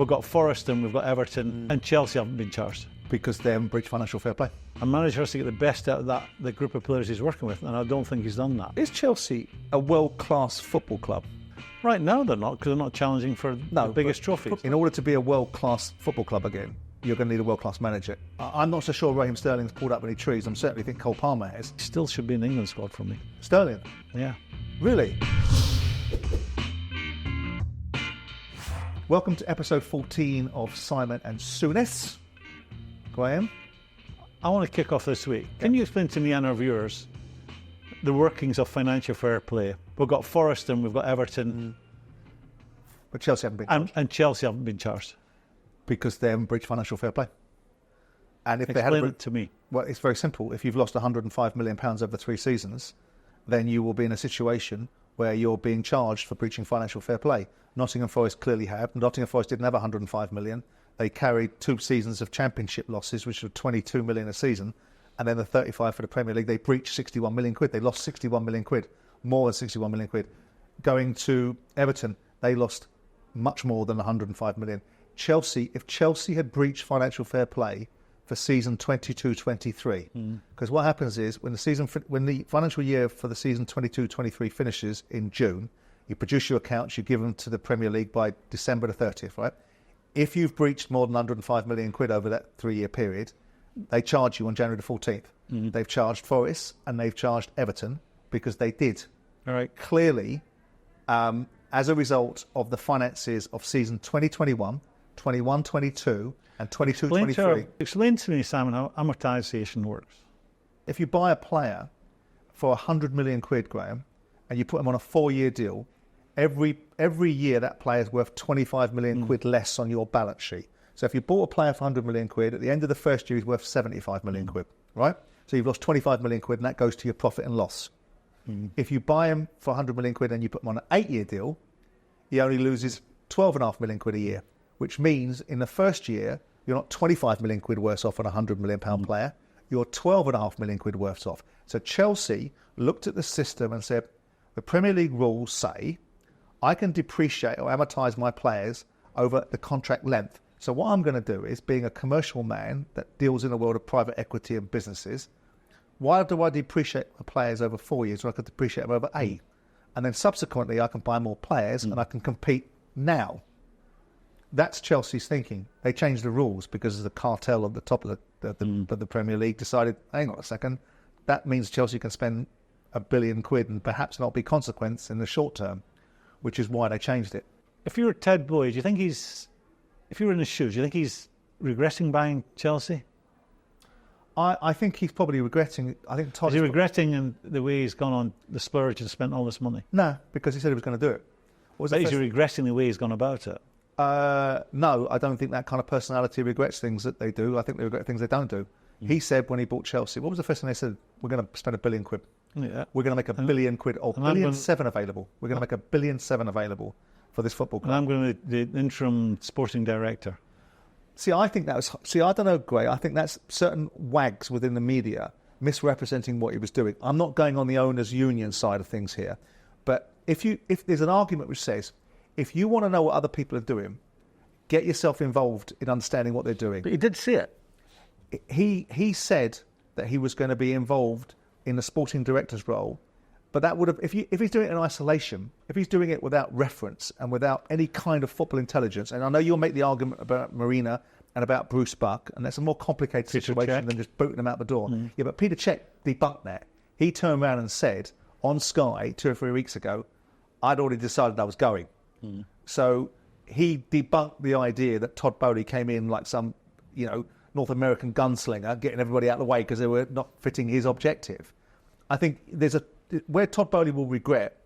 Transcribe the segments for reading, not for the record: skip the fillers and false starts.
We've got Forest and we've got Everton and Chelsea haven't been charged. Because they haven't breached financial fair play. A manager has to get the best out of the group of players he's working with, and I don't think he's done that. Is Chelsea a world-class football club? Right now they're not, because they're not challenging for the biggest trophies. In order to be a world-class football club again, you're going to need a world-class manager. I'm not so sure Raheem Sterling's pulled up any trees. I certainly think Cole Palmer has. He still should be in the England squad for me. Sterling? Yeah. Really? Welcome to episode 14 of Simon and Souness. Graeme? I want to kick off this week. Can you explain to me and our viewers the workings of financial fair play? We've got Forest and we've got Everton. But Chelsea haven't been charged. And Chelsea haven't been charged. Because they haven't breached financial fair play. And if Explain they hadn't, it to me. Well, it's very simple. If you've lost £105 million over 3 seasons, then you will be in a situation where you're being charged for breaching financial fair play. Nottingham Forest clearly have. Nottingham Forest didn't have 105 million. They carried 2 seasons of championship losses, which were 22 million a season, and then the 35 for the Premier League. They breached 61 million quid. They lost 61 million quid, more than 61 million quid. Going to Everton, they lost much more than 105 million. Chelsea, if Chelsea had breached financial fair play for season 22-23, because what happens is when the financial year for the season 22-23 finishes in June, you produce your accounts, you give them to the Premier League by December the 30th, right? If you've breached more than 105 million quid over that 3-year period, they charge you on January the 14th. They've charged Forest and they've charged Everton because they did. All right. Clearly, as a result of the finances of season 2021, 21-22 and 22-23. Explain to me, Simon, how amortisation works. If you buy a player for 100 million quid, Graeme, and you put him on a 4-year deal, every year that player is worth 25 million quid less on your balance sheet. So if you bought a player for 100 million quid, at the end of the first year he's worth 75 million quid, right? So you've lost 25 million quid and that goes to your profit and loss. If you buy him for 100 million quid and you put him on an 8-year deal, he only loses 12.5 million quid a year, which means in the first year you're not 25 million quid worse off on a 100 million pound player, you're 12.5 million quid worse off. So Chelsea looked at the system and said, the Premier League rules say I can depreciate or amortise my players over the contract length. So what I'm going to do is, being a commercial man that deals in the world of private equity and businesses, why do I depreciate my players over 4 years when I could depreciate them over 8? And then subsequently I can buy more players and I can compete now. That's Chelsea's thinking. They changed the rules because the cartel at the top of the Premier League decided, hang on a second, that means Chelsea can spend £1 billion and perhaps not be consequence in the short term, which is why they changed it. If you were Todd Boehly, do you think if you were in his shoes, do you think he's regretting buying Chelsea? I think he's probably regretting. I think Todd is he regretting in the way he's gone on the splurge and spent all this money? No, because he said he was going to do it. Is he regretting the way he's gone about it? No, I don't think that kind of personality regrets things that they do. I think they regret things they don't do. He said when he bought Chelsea, what was the first thing they said? We're going to spend £1 billion. Yeah. We're going to make £1 billion or £1.7 billion available. We're going to make £1.7 billion available for this football club. And I'm going to be the interim sporting director. See, I think that was. See, I don't know, Gray. I think that's certain wags within the media misrepresenting what he was doing. I'm not going on the owners' union side of things here, but if there's an argument which says, if you want to know what other people are doing, get yourself involved in understanding what they're doing. But he did see it. He said that he was going to be involved in the sporting director's role, but that would have, if he's doing it in isolation, if he's doing it without reference and without any kind of football intelligence, and I know you'll make the argument about Marina and about Bruce Buck, and that's a more complicated situation than just booting them out the door. Yeah, but Peter Cech debunked that. He turned around and said on Sky 2 or 3 weeks ago, I'd already decided I was going. So he debunked the idea that Todd Boehly came in like some, North American gunslinger, getting everybody out of the way because they were not fitting his objective. I think where Todd Boehly will regret,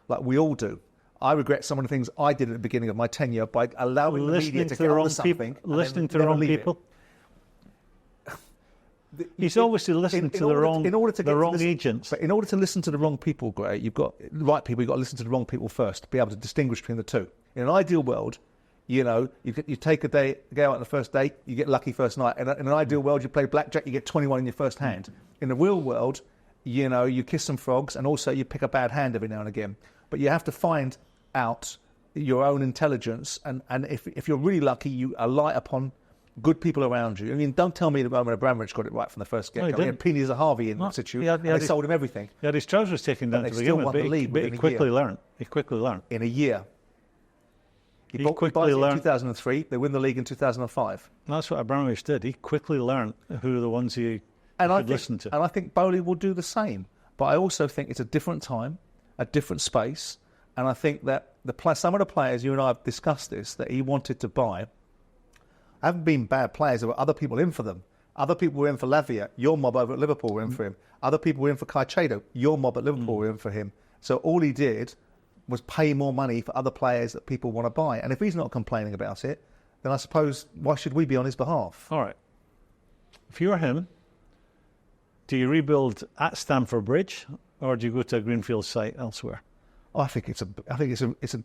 like we all do. I regret some of the things I did at the beginning of my tenure by allowing the media to get on to something. Listening to the wrong people. He's obviously listening to the wrong agents. But in order to listen to the wrong people, Gray, you've got right people. You've got to listen to the wrong people first to be able to distinguish between the two. In an ideal world, you take a day, go out on the first date, you get lucky first night. In an ideal world, you play blackjack, you get 21 in your first hand. In the real world, you kiss some frogs, and also you pick a bad hand every now and again. But you have to find out your own intelligence, and if you're really lucky, you alight upon good people around you. I mean, don't tell me that Roman Abramovich got it right from the first get-go. He had Peony Zahavi in situ, and they sold him everything. He had his trousers taken down to begin with, but he quickly learned. He quickly learned. In a year. He quickly learned. In 2003, they win the league in 2005. That's what Abramovich did. He quickly learned who are the ones he should listen to. And I think Boehly will do the same. But I also think it's a different time, a different space, and I think that some of the players, you and I have discussed this, that he wanted to buy, haven't been bad players. There were other people in for them. Other people were in for Lavia. Your mob over at Liverpool were in for him. Other people were in for Caicedo. Your mob at Liverpool were in for him. So all he did was pay more money for other players that people want to buy. And if he's not complaining about it, then I suppose why should we be on his behalf? All right. If you're him, do you rebuild at Stamford Bridge or do you go to a greenfield site elsewhere? Oh, I think it's an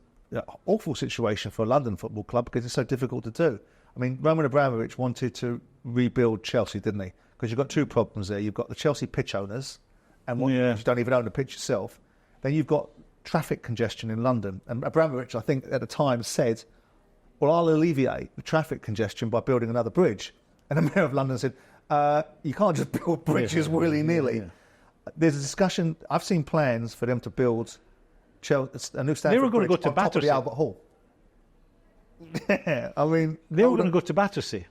awful situation for a London football club because it's so difficult to do. I mean, Roman Abramovich wanted to rebuild Chelsea, didn't he? Because you've got two problems there. You've got the Chelsea pitch owners, and you don't even own the pitch yourself. Then you've got traffic congestion in London. And Abramovich, I think, at the time said, well, I'll alleviate the traffic congestion by building another bridge. And the Mayor of London said, you can't just build bridges willy-nilly. Yeah. There's a discussion. I've seen plans for them to build a new Stamford Bridge on top of the Albert Hall. Yeah, I mean... They were going to go to Battersea.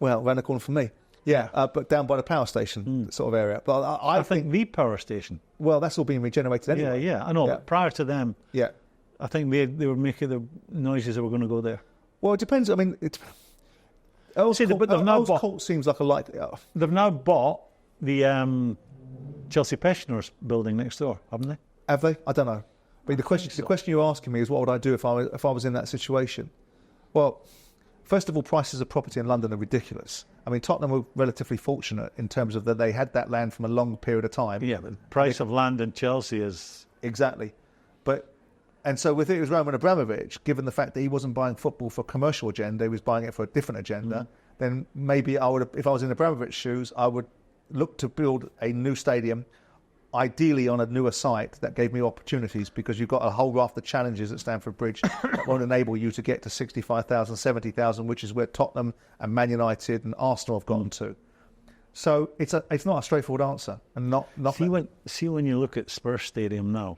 Well, around the corner from me. Yeah, but down by the power station sort of area. But I think the power station. Well, that's all being regenerated anyway. Yeah, I know. Yeah. But prior to them, I think they were making the noises that were going to go there. Well, it depends. I mean, Earl's Court seems like a likely... They've now bought the Chelsea Pensioners building next door, haven't they? Have they? I don't know. But the question you're asking me is what would I do if I was in that situation? Well, first of all, prices of property in London are ridiculous. I mean, Tottenham were relatively fortunate in terms of that they had that land from a long period of time. Yeah, but the price of land in Chelsea is... Exactly. And so with it was Roman Abramovich, given the fact that he wasn't buying football for a commercial agenda, he was buying it for a different agenda, then maybe I would, if I was in Abramovich's shoes, I would look to build a new stadium, ideally on a newer site that gave me opportunities, because you've got a whole raft of challenges at Stamford Bridge that won't enable you to get to 65,000, 70,000, which is where Tottenham and Man United and Arsenal have gotten to. So it's not a straightforward answer. And see when you look at Spurs Stadium now,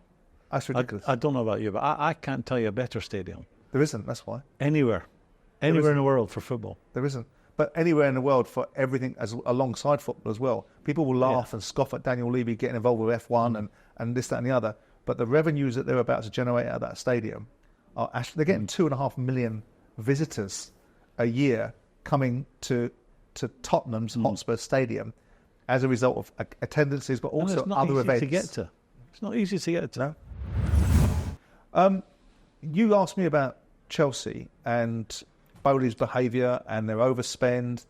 that's ridiculous. I don't know about you, but I can't tell you a better stadium. There isn't, that's why. Anywhere in the world for football. There isn't. But anywhere in the world for everything alongside football as well. People will laugh and scoff at Daniel Levy getting involved with F1 and this, that and the other. But the revenues that they're about to generate out of that stadium, they're getting 2.5 million visitors a year coming to Tottenham's Hotspur Stadium as a result of attendances, but also other events. It's not easy to get to. No. You asked me about Chelsea and Boehly's behaviour and their overspend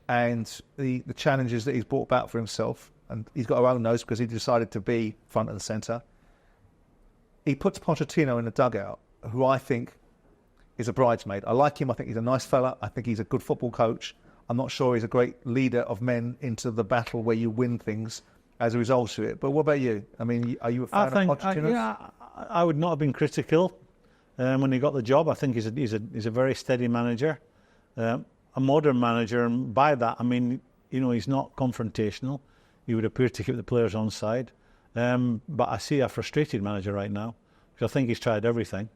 and the challenges that he's brought about for himself. And he's got our own nose because he decided to be front and centre. He puts Pochettino in the dugout, who I think is a bridesmaid. I like him. I think he's a nice fella. I think he's a good football coach. I'm not sure he's a great leader of men into the battle where you win things as a result of it. But what about you? I mean, are you a fan of Pochettino? I would not have been critical when he got the job. I think he's a very steady manager, a modern manager, and by that I mean, he's not confrontational. He would appear to keep the players on side. But I see a frustrated manager right now because I think he's tried everything.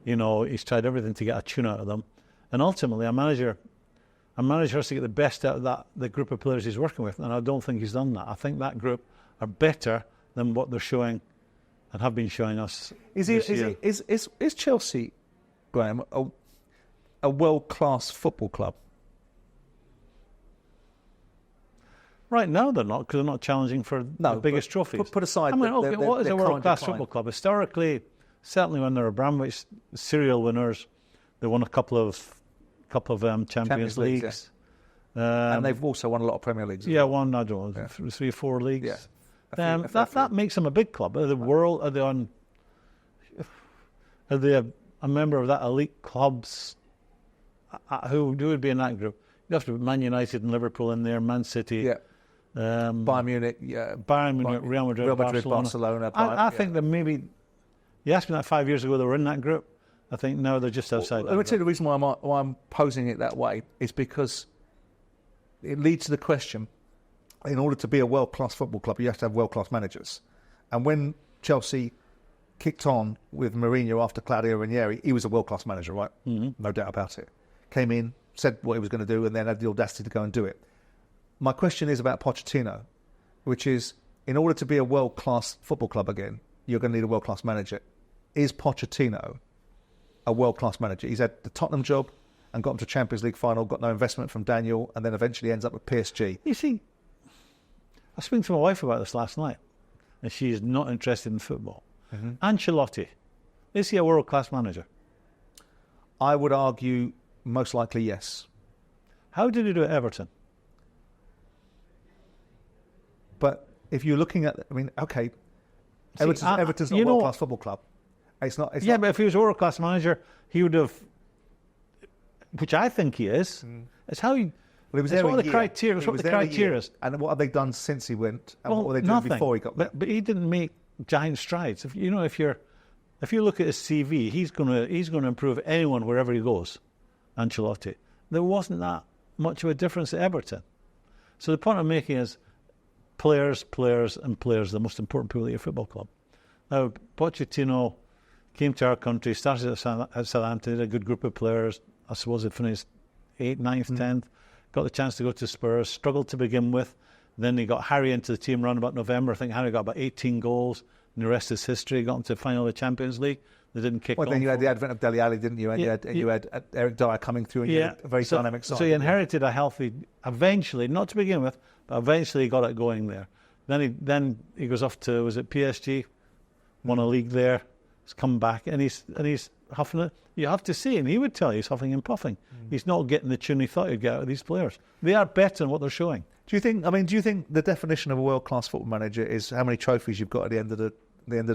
He's tried everything to get a tune out of them, and ultimately a manager has to get the best out of the group of players he's working with, and I don't think he's done that. I think that group are better than what they're showing and have been showing us. Is Chelsea, Graeme, a world-class football club? Right now they're not, because they're not challenging for the biggest trophies. Put aside. What is a world-class football club? Historically, certainly when they're Abramovich serial winners, they won a couple of Champions Leagues. And they've also won a lot of Premier Leagues. Yeah, won, I don't know, 3 or 4 leagues. Yeah. That makes them a big club. Are they a member of that elite clubs? Who would be in that group? You have to put Man United and Liverpool in there, Man City. Yeah. Bayern Munich, Real Madrid, Barcelona. I think that maybe, you asked me that 5 years ago, they were in that group. I think now they're just outside. Let me tell you the reason why I'm posing it that way is because it leads to the question, in order to be a world-class football club, you have to have world-class managers. And when Chelsea kicked on with Mourinho after Claudio Ranieri, he was a world-class manager, right? Mm-hmm. No doubt about it. Came in, said what he was going to do, and then had the audacity to go and do it. My question is about Pochettino, which is, in order to be a world-class football club again, you're going to need a world-class manager. Is Pochettino a world-class manager? He's had the Tottenham job and got him to Champions League final, got no investment from Daniel, and then eventually ends up with PSG. You see, I was speaking to my wife about this last night, and she is not interested in football. Mm-hmm. Ancelotti, is he a world-class manager? I would argue most likely yes. How did he do at Everton? But if you're looking at, okay, Everton's not a world-class football club. It's not. But if he was a world-class manager, he would have, which I think he is. It's how he. Well, he was there what the criteria. What the criteria is. And what have they done since he went? And what were they doing before he got there? But he didn't make giant strides. If you look at his CV, he's going to improve anyone wherever he goes. Ancelotti. There wasn't that much of a difference at Everton. So the point I'm making is players, the most important people at your football club. Now, Pochettino came to our country, started at Southampton, had a good group of players. I suppose he finished 8th, 9th, 10th. Got the chance to go to Spurs, struggled to begin with. Then he got Harry into the team around about November. I think Harry got about 18 goals, and the rest is history. Got into the final of the Champions League. They didn't kick on. Then you had the advent of Dele Alli, didn't you? And you had Eric Dyer coming through, and you had a very dynamic side. So he inherited a healthy, eventually, not to begin with, but eventually he got it going there. Then he goes off to, was it PSG? Won a league there. He's come back, and he's huffing it. You have to see, and he would tell you he's huffing and puffing. He's not getting the tune he thought he'd get out of these players. They are better than what they're showing. Do you think the definition of a world-class football manager is how many trophies you've got at the end of the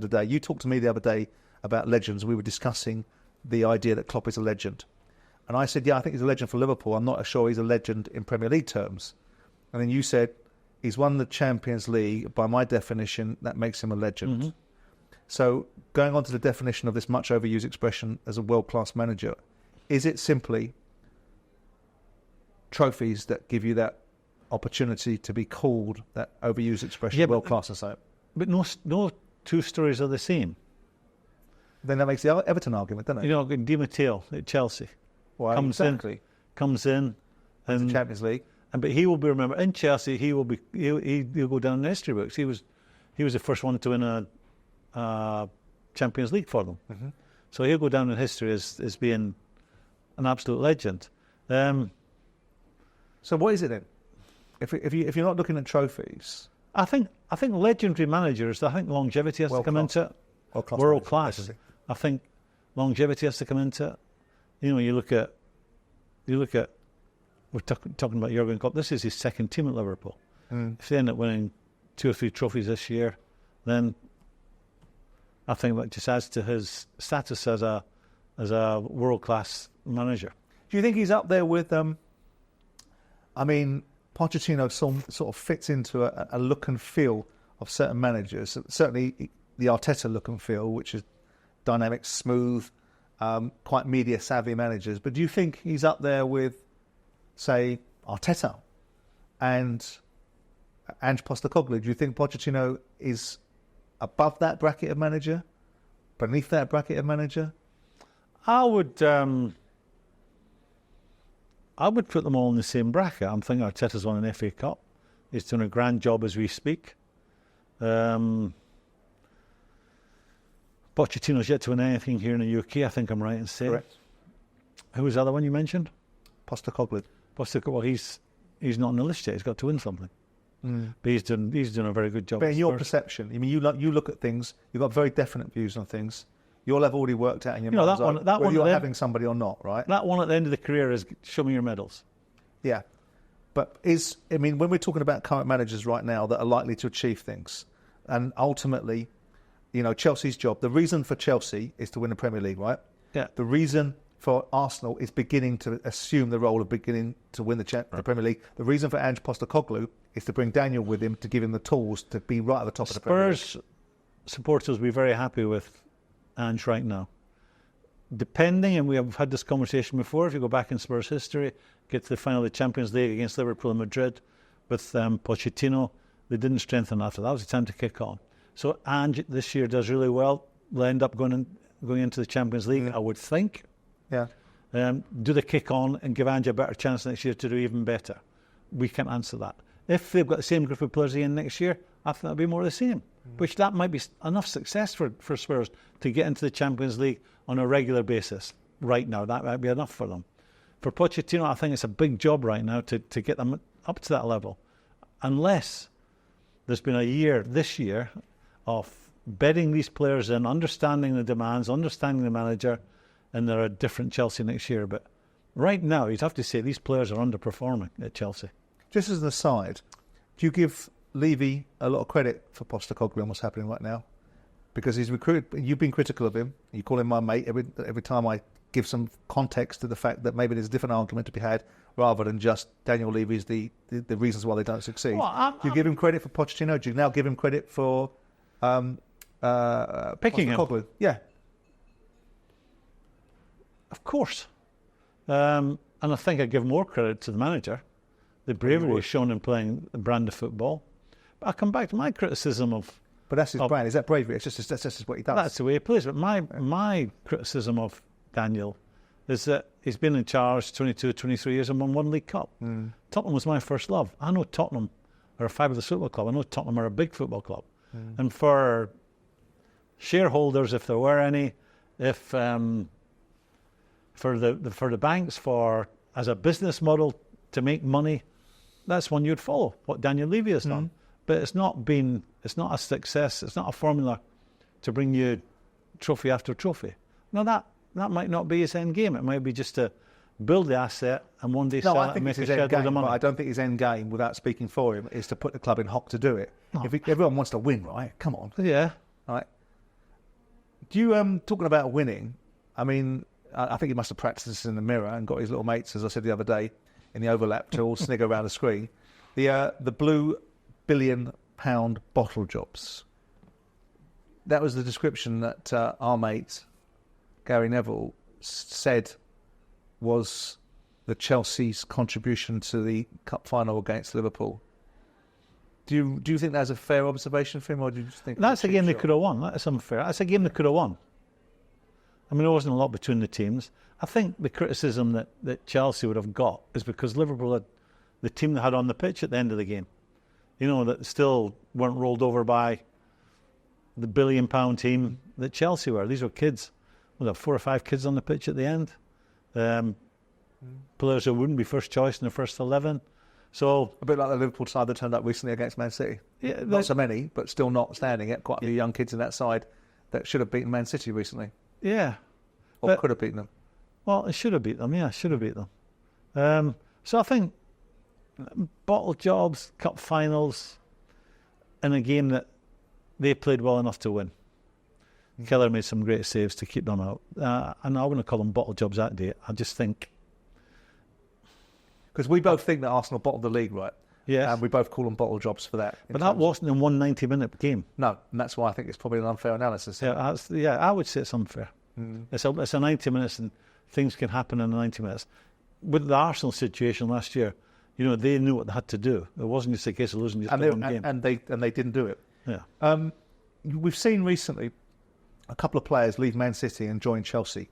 day? You talked to me the other day about legends. We were discussing the idea that Klopp is a legend, and I said, yeah, I think he's a legend for Liverpool. I'm not sure he's a legend in Premier League terms. And then you said he's won the Champions League. By my definition, that makes him a legend. Mm-hmm. So going on to the definition of this much overused expression as a world-class manager, is it simply trophies that give you that opportunity to be called that overused expression, world-class or so? But no two stories are the same. Then that makes the Everton argument, doesn't it? Di Matteo at Chelsea comes in, and the Champions League, but he will be remembered in Chelsea. He'll go down in the history books. He was the first one to win a Champions League for them. Mm-hmm. So he'll go down in history as being an absolute legend. So what is it then? If you're not looking at trophies, I think legendary managers. I think longevity has to come into it. World class. I think longevity has to come into it. You look at. We're talking about Jurgen Klopp. This is his second team at Liverpool. If they end up winning 2 or 3 trophies this year, then I think that just adds to his status as a world-class manager. Do you think he's up there with? Pochettino sort of fits into a look and feel of certain managers. Certainly, the Arteta look and feel, which is dynamic, smooth, quite media-savvy managers. But do you think he's up there with, say, Arteta and Ange Postecoglou? Do you think Pochettino is above that bracket of manager, beneath that bracket of manager? I would put them all in the same bracket. I'm thinking Arteta's won an FA Cup. He's doing a grand job as we speak. Pochettino's yet to win anything here in the UK, I think I'm right in saying. Correct. Who was the other one you mentioned? Postecoglou. Well, he's not on the list yet. He's got to win something. But he's doing a very good job. But in your perception, you look at things, you've got very definite views on things. You'll have already worked out in your mind whether you're having somebody or not, right? That one at the end of the career is show me your medals. Yeah. But when we're talking about current managers right now that are likely to achieve things, and ultimately, Chelsea's job, the reason for Chelsea is to win the Premier League, right? Yeah. The reason for Arsenal is beginning to assume the role of beginning to win the Premier League. The reason for Ange Postecoglou is to bring Daniel with him to give him the tools to be right at the top of the Premier League. Spurs supporters will be very happy with Ange right now. depending, and we have had this conversation before, if you go back in Spurs history, get to the final of the Champions League against Liverpool and Madrid with Pochettino, they didn't strengthen after. That was the time to kick on. So Ange this year does really well. They'll end up going into the Champions League, I would think. Yeah. Do they kick on and give Ange a better chance next year to do even better? We can't answer that. If they've got the same group of players again next year, I think that'll be more of the same. Which that might be enough success for Spurs to get into the Champions League on a regular basis right now. That might be enough for them. For Pochettino, I think it's a big job right now to get them up to that level. Unless there's been a year, this year, of bedding these players in, understanding the demands, understanding the manager, and they're a different Chelsea next year. But right now, you'd have to say these players are underperforming at Chelsea. Just as an aside, do you give Levy a lot of credit for Postecoglou and what's happening right now? Because he's recruited. You've been critical of him. You call him my mate every time I give some context to the fact that maybe there's a different argument to be had rather than just Daniel Levy's the reasons why they don't succeed. Well, do you give him credit for Pochettino? Do you now give him credit for picking him? Yeah. Of course. And I think I give more credit to the manager. The bravery is shown in playing the brand of football. But I come back to my criticism of... But that's his brand. Is that bravery? That's just what he does. That's the way he plays. But my criticism of Daniel is that he's been in charge 22, 23 years and won one League Cup. Tottenham was my first love. I know Tottenham are a fabulous football club. I know Tottenham are a big football club. And for shareholders, if there were any, if for the banks, as a business model to make money, that's one you'd follow, what Daniel Levy has done. But it's not a success, it's not a formula to bring you trophy after trophy. Now that might not be his end game. It might be just to build the asset and one day sell it and make a shed load of money. I don't think his end game, without speaking for him, is to put the club in hock to do it. No. Everyone wants to win, right? Come on. Yeah. Right. Do you, talking about winning, I mean, I think he must have practiced this in the mirror and got his little mates, as I said the other day, in the overlap to all snigger around the screen. The blue £1 billion bottle jobs. That was the description that our mate Gary Neville said was the Chelsea's contribution to the cup final against Liverpool. Do you think that's a fair observation for him, or do you just think that's a game they could have won? That's unfair. That's a game they could have won. I mean, there wasn't a lot between the teams. I think the criticism that Chelsea would have got is because Liverpool had the team they had on the pitch at the end of the game. You know, that still weren't rolled over by the £1 billion team that Chelsea were. These were kids. Well, there were 4 or 5 kids on the pitch at the end. Players who wouldn't be first choice in the first 11. So a bit like the Liverpool side that turned up recently against Man City. Yeah, not so many, but still not standing. Yet quite a few young kids in that side that should have beaten Man City recently. Yeah, or could have beaten them. Well, it should have beat them. Yeah, should have beat them. So I think bottle jobs, cup finals, in a game that they played well enough to win. Keller made some great saves to keep them out. And I wouldn't call them bottle jobs that day. I just think... Because we both think that Arsenal bottled the league, right? Yeah. And we both call them bottle jobs for that. But that wasn't in one 90-minute game. No, and that's why I think it's probably an unfair analysis. Yeah, I would say it's unfair. It's a 90 minutes and things can happen in 90 minutes. With the Arsenal situation last year, you know, they knew what they had to do. It wasn't just a case of losing just one game. And they didn't do it. Yeah. We've seen recently a couple of players leave Man City and join Chelsea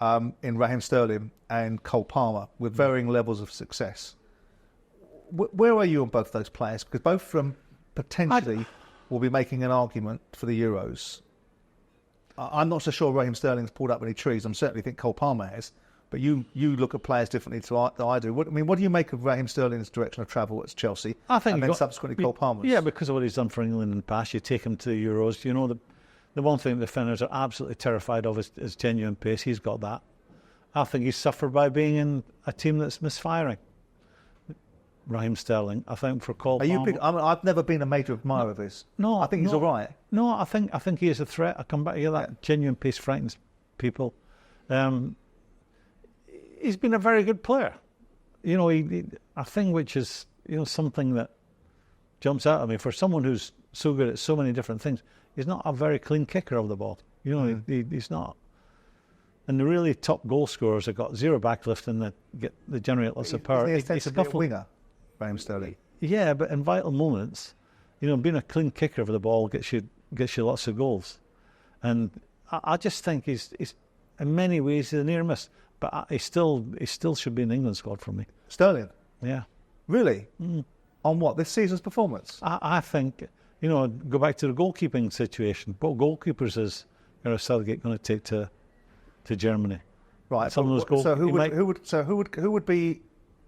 in Raheem Sterling and Cole Palmer with varying levels of success. Where are you on both those players? Because both of them potentially will be making an argument for the Euros. I'm not so sure Raheem Sterling's pulled up any trees. I certainly think Cole Palmer has. But you look at players differently to I do. What do you make of Raheem Sterling's direction of travel at Chelsea? I think and then subsequently Cole Palmer's? Yeah, because of what he's done for England in the past. You take him to the Euros. You know, the one thing the defenders are absolutely terrified of is genuine pace. He's got that. I think he's suffered by being in a team that's misfiring. Raheem Sterling. I think for Cole Palmer... I've never been a major admirer of his. No, I think he's all right. No, I think he is a threat. I come back to that. Genuine pace frightens people. He's been a very good player. You know, a thing which is, you know, something that jumps out at me for someone who's so good at so many different things. He's not a very clean kicker of the ball. You know, he's not. And the really top goal scorers have got zero backlift and they generate lots of power. He's a winger, Raheem Sterling. Yeah, but in vital moments, being a clean kicker of the ball gets you lots of goals. And I just think he's in many ways he's a near miss. But he still should be in the England squad for me. Sterling? Yeah. Really? On what? This season's performance? I think, go back to the goalkeeping situation. What goalkeepers is Gareth Southgate going to take to Germany? Right. Some of those goals. So who would be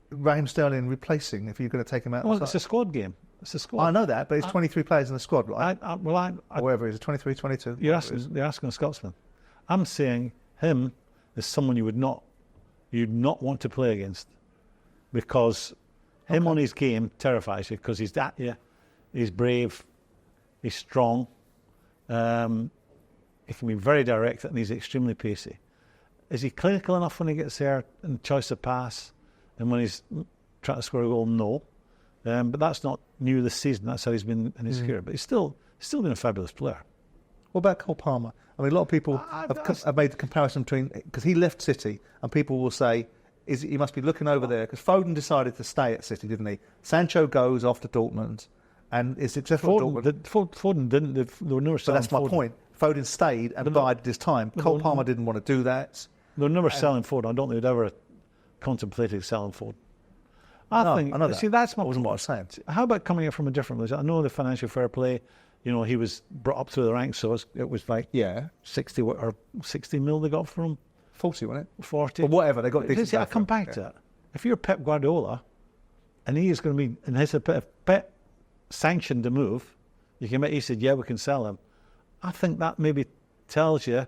Raheem Sterling replacing if you're going to take him out? Well, it's a squad game. It's a squad. I know that, but it's 23 players in the squad, right? Or whatever it is, 23, 22. You're asking a Scotsman. I'm saying him is someone you'd not want to play against, because him on his game terrifies you, because he's at you, he's brave, he's strong, he can be very direct, and he's extremely pacey. Is he clinical enough when he gets there in choice of pass and when he's trying to score a goal? No. But that's not new this season. That's how he's been in his career. But he's still been a fabulous player. What about Cole Palmer? I mean, a lot of people have made the comparison between, because he left City, and people will say he must be looking over there, because Foden decided to stay at City, didn't he? Sancho goes off to Dortmund and is successful at Dortmund. Foden didn't. There were no. But that's my point. Foden stayed and bided his time. Cole Palmer didn't want to do that. They were never selling Foden. I don't think they'd ever contemplated selling Foden. I know that. See, that wasn't what I was saying. How about coming in from a different position? I know the financial fair play. He was brought up through the ranks, so it was like 60 mil they got from him. 40, wasn't it? 40. Or whatever, they got decent. I come back to that. If you're Pep Guardiola, and he is going to be, and if Pep sanctioned the move, he said, yeah, we can sell him. I think that maybe tells you,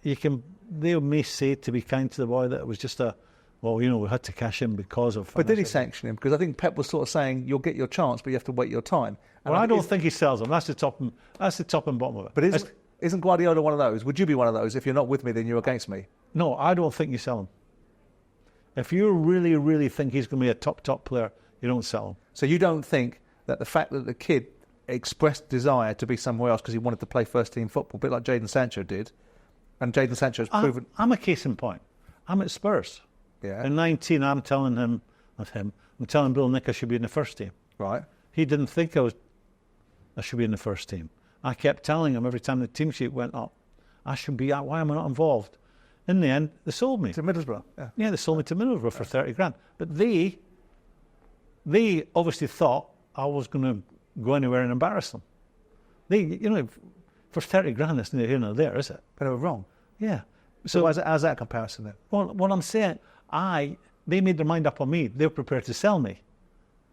they may say, to be kind to the boy, that it was just we had to cash in because of... But did he sanction him? Because I think Pep was sort of saying, you'll get your chance, but you have to wait your time. And I don't think he sells him. That's the top and bottom of it. But isn't Guardiola one of those? Would you be one of those? If you're not with me, then you're against me? No, I don't think you sell him. If you really, really think he's going to be a top player, you don't sell him. So you don't think that the fact that the kid expressed desire to be somewhere else because he wanted to play first-team football, a bit like Jadon Sancho did, and Jadon Sancho's proven... I'm a case in point. I'm at Spurs. Yeah. In 19, I'm telling Bill Nick I should be in the first team. Right. He didn't think I should be in the first team. I kept telling him every time the team sheet went up, I should be out. Why am I not involved? In the end, they sold me. To Middlesbrough? Yeah, they sold me to Middlesbrough for 30 grand. But they obviously thought I was going to go anywhere and embarrass them. For 30 grand, it's neither here nor there, is it? But they were wrong. Yeah. So how's that comparison then? Well, what I'm saying, they made their mind up on me. They were prepared to sell me.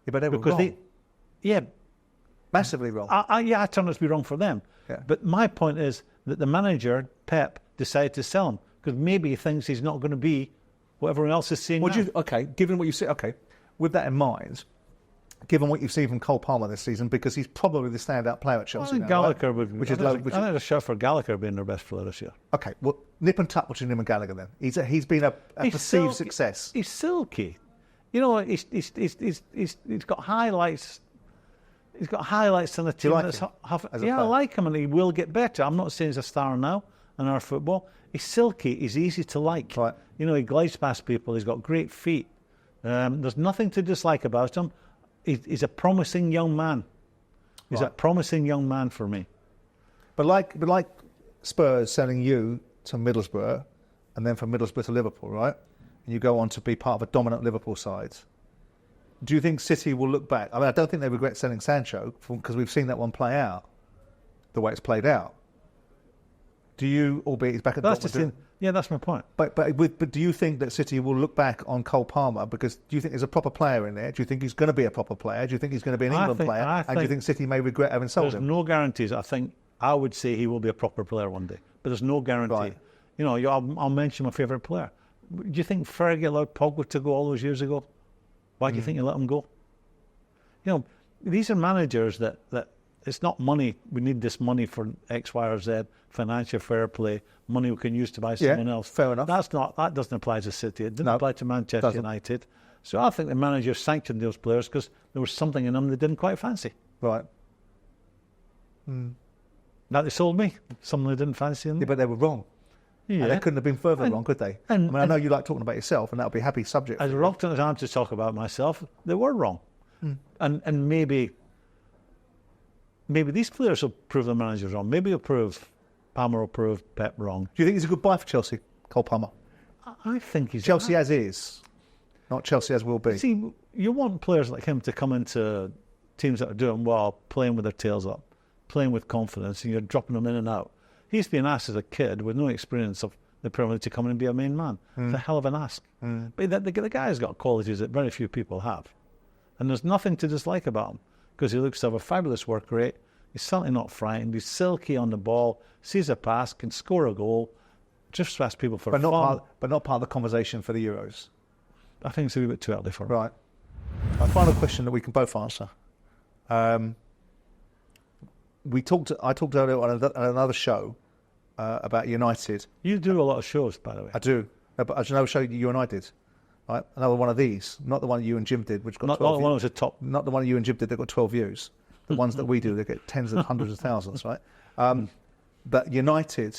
Yeah, but they were wrong. Massively wrong. I turned out to be wrong for them. Yeah. But my point is that the manager, Pep, decided to sell him because maybe he thinks he's not going to be what everyone else is seeing now. Given what you see, with that in mind, given what you've seen from Cole Palmer this season, because he's probably the standout player at Chelsea now, Gallagher right? I think a shout for Gallagher being their best player this year. Okay, well, nip and tuck between him and Gallagher then. He's been a perceived success. He's silky. He's got highlights. He's got highlights on the team. Do you like him? I like him, and he will get better. I'm not saying he's a star now in our football. He's silky. He's easy to like. Right. He glides past people. He's got great feet. There's nothing to dislike about him. He's a promising young man. He's a promising young man for me. But like Spurs selling you to Middlesbrough, and then from Middlesbrough to Liverpool, right? And you go on to be part of a dominant Liverpool side. Do you think City will look back? I mean, I don't think they regret selling Sancho because we've seen that one play out the way it's played out. Do you, albeit he's back at Dortmund? Yeah, that's my point. But do you think that City will look back on Cole Palmer because do you think there's a proper player in there? Do you think he's going to be a proper player? Do you think he's going to be an England player? And do you think City may regret having sold him? There's no guarantees. I would say he will be a proper player one day, but there's no guarantee. Right. I'll mention my favourite player. Do you think Fergie allowed Pogba to go all those years ago? Why do you think he let him go? These are managers that it's not money. We need this money for X, Y, or Z. Financial fair play, money we can use to buy someone else. Fair enough. That doesn't apply to City. It didn't apply to Manchester United. So I think the manager sanctioned those players because there was something in them they didn't quite fancy. Right. That they sold me. Something they didn't fancy in them. Yeah, but they were wrong. Yeah. And they couldn't have been further wrong, could they? I know you like talking about yourself, and that'll be a happy subject. As reluctant as I am to talk about myself, they were wrong. And maybe these players will prove the managers wrong. Maybe Palmer will prove Pep wrong. Do you think he's a good buy for Chelsea, Cole Palmer? I think he's... Chelsea as is, not Chelsea as will be. See, you want players like him to come into teams that are doing well, playing with their tails up, playing with confidence, and you're dropping them in and out. He's been asked as a kid with no experience of the Premier League to come in and be a main man. It's a hell of an ask. But the guy's got qualities that very few people have. And there's nothing to dislike about him because he looks to have a fabulous work rate. He's certainly not frightened. He's silky on the ball, sees a pass, can score a goal, just past people for fun. But not part of the conversation for the Euros. I think it's a wee bit too early for him. Right. A final question that we can both answer. I talked earlier on another show about United. You do a lot of shows, by the way. I do. No, but as you know, show you and I did. Right? Another one of these, not the one you and Jim did, which got not 12 the one that was a top. Not the one you and Jim did that got 12 views. The ones that we do, they get tens and hundreds of thousands, right? But United,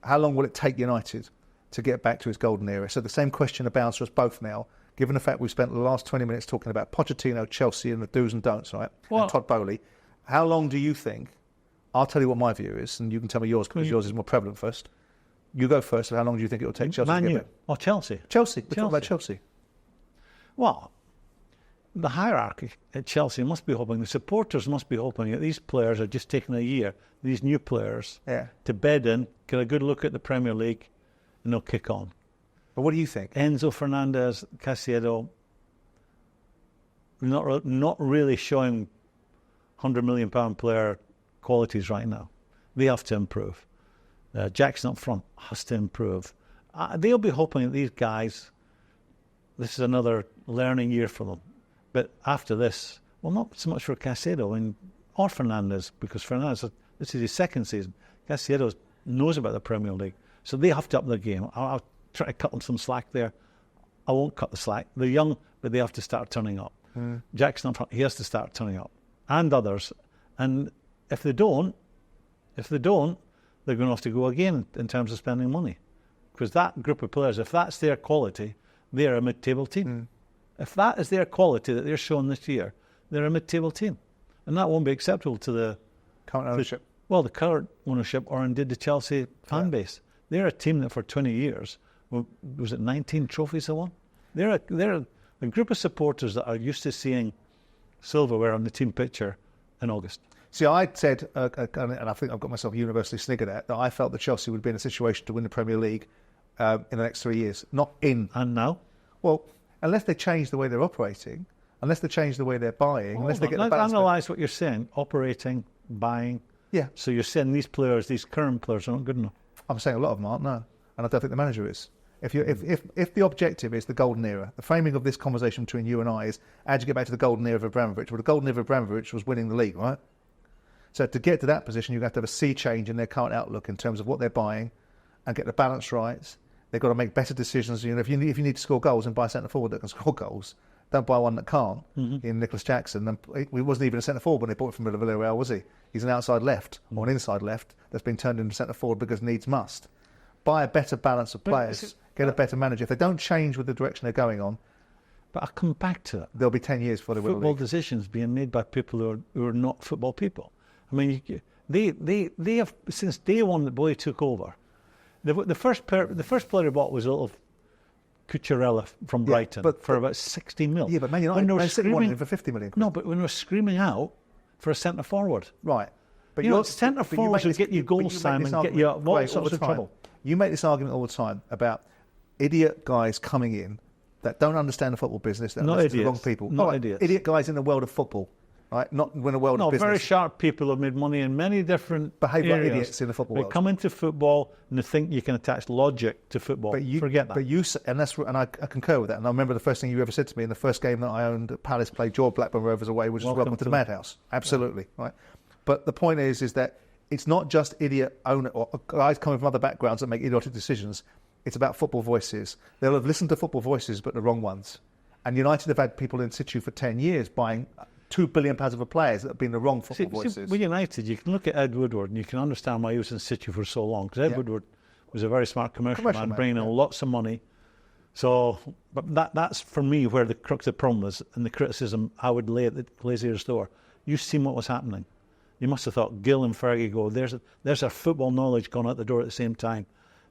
how long will it take United to get back to its golden era? So the same question abounds for us both now, given the fact we've spent the last 20 minutes talking about Pochettino, Chelsea, and the do's and don'ts, right? Well, and Todd Boehly. How long do you think? I'll tell you what my view is, and you can tell me yours because yours is more prevalent first. You go first. So how long do you think it will take Chelsea to get back? Or Chelsea? Chelsea. We're talking about Chelsea. Well, the hierarchy at Chelsea must be hoping, the supporters must be hoping that these players are just taking a year, these new players, to bed in, get a good look at the Premier League, and they'll kick on. But what do you think? Enzo Fernandez, Caicedo, not really showing £100 million player qualities right now. They have to improve. Jackson up front has to improve. They'll be hoping that these guys, this is another learning year for them. But after this, well, not so much for Caicedo or Fernandez, because Fernandez, this is his second season. Caicedo knows about the Premier League, so they have to up their game. I'll try to cut them some slack there. I won't cut the slack. They're young, but they have to start turning up. Jackson up front, he has to start turning up, and others. And if they don't, they're going to have to go again in terms of spending money, because that group of players, if that's their quality, they're a mid-table team. If that is their quality that they're showing this year, they're a mid-table team. And that won't be acceptable to the current ownership. The current ownership or indeed the Chelsea fan base. They're a team that for 20 years, was it 19 trophies they won? They're a group of supporters that are used to seeing silverware on the team picture in August. See, I said, and I think I've got myself universally sniggered at, that I felt that Chelsea would be in a situation to win the Premier League in the next 3 years. Not in. And now? Well, unless they change the way they're operating, unless they change the way they're buying, unless they get the balance. Let's analyse what you're saying. Operating, buying. Yeah. So you're saying these players, these current players, are not good enough? I'm saying a lot of them aren't, no. And I don't think the manager is. If the objective is the golden era, the framing of this conversation between you and I is, how do you get back to the golden era of Abramovich? Well, the golden era of Abramovich was winning the league, right? So to get to that position, you have to have a sea change in their current outlook in terms of what they're buying and get the balance right. They've got to make better decisions. You know, if you need to score goals, and buy a centre forward that can score goals. Don't buy one that can't. In Nicholas Jackson, and he wasn't even a centre forward when they bought him from Villarreal, was he? He's an outside left or an inside left that's been turned into centre forward because needs must. Buy a better balance of players. Get a better manager. If they don't change with the direction they're going on, but I'll come back to that. There'll be 10 years before they win the league. Football decisions being made by people who are not football people. I mean, they have since day one that Boehly took over. The first player he bought was a little Cucurella from Brighton, but for about 60 mil. Yeah, but Man United screaming for 50 million. No, but when we were screaming out for a centre forward, right? But you know, centre forwards will get you goals, Simon, get you all sorts of trouble. You make this argument all the time about idiot guys coming in that don't understand the football business, that are the wrong people. Not idiots. Idiot guys in the world of football, right? Not in the world of business. No, very sharp people have made money in many different behave areas. Like idiots in the football world. They come into football and they think you can attach logic to football. Forget that. But I concur with that. And I remember the first thing you ever said to me in the first game that I owned at Palace played George Blackburn Rovers away, which was welcome to the madhouse. Absolutely, right? But the point is that it's not just idiot owner or guys coming from other backgrounds that make idiotic decisions. It's about football voices. They'll have listened to football voices, but the wrong ones. And United have had people in situ for 10 years buying £2 billion of players that have been the wrong football voices. With United, you can look at Ed Woodward and you can understand why he was in situ for so long. Because Ed Woodward was a very smart commercial man, bringing in yeah. lots of money. So, but that's for me where the crux of the problem is, and the criticism I would lay at the Glazier's door. You've seen what was happening. You must have thought, Gill and Fergie go, there's our football knowledge gone out the door at the same time.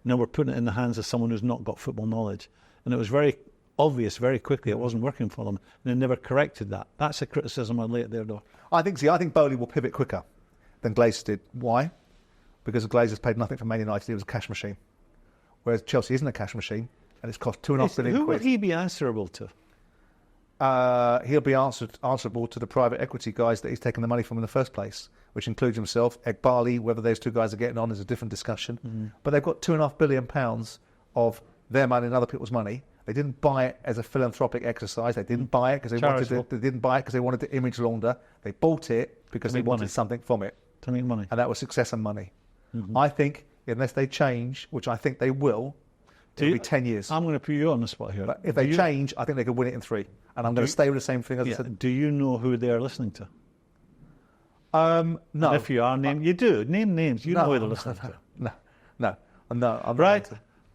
Now we're putting it in the hands of someone who's not got football knowledge. And it was very obvious very quickly it wasn't working for them. And they never corrected that. That's a criticism I'd lay at their door. I think Boehly will pivot quicker than Glazers did. Why? Because the Glazers paid nothing for Man United. It was a cash machine. Whereas Chelsea isn't a cash machine, and it's cost £2.5 billion. Who will he be answerable to? He'll be answerable to the private equity guys that he's taken the money from in the first place, which includes himself, Egbali. Whether those two guys are getting on is a different discussion. Mm-hmm. But they've got £2.5 billion of their money and other people's money. They didn't buy it as a philanthropic exercise. They didn't buy it because they wanted it. They didn't buy it because they wanted to image launder. They bought it because they wanted something from it. To make money. And that was success and money. Mm-hmm. I think unless they change, which I think they will, it'll be 10 years. I'm going to put you on the spot here. But if they change, I think they could win it in 3. And I'm going to stay with the same thing as I said. Do you know who they are listening to? No. And if you are, you do. Name names. You know who they're listening to. No. I'm right.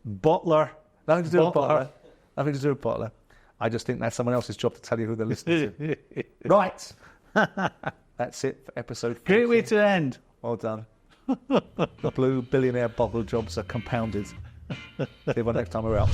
Butler. Nothing to do with Butler. Nothing to do with Butler. I just think that's someone else's job to tell you who they're listening to. Right. That's it for episode 14. Great way to end. Well done. The blue billionaire bottle jobs are compounded. See you next time we're out.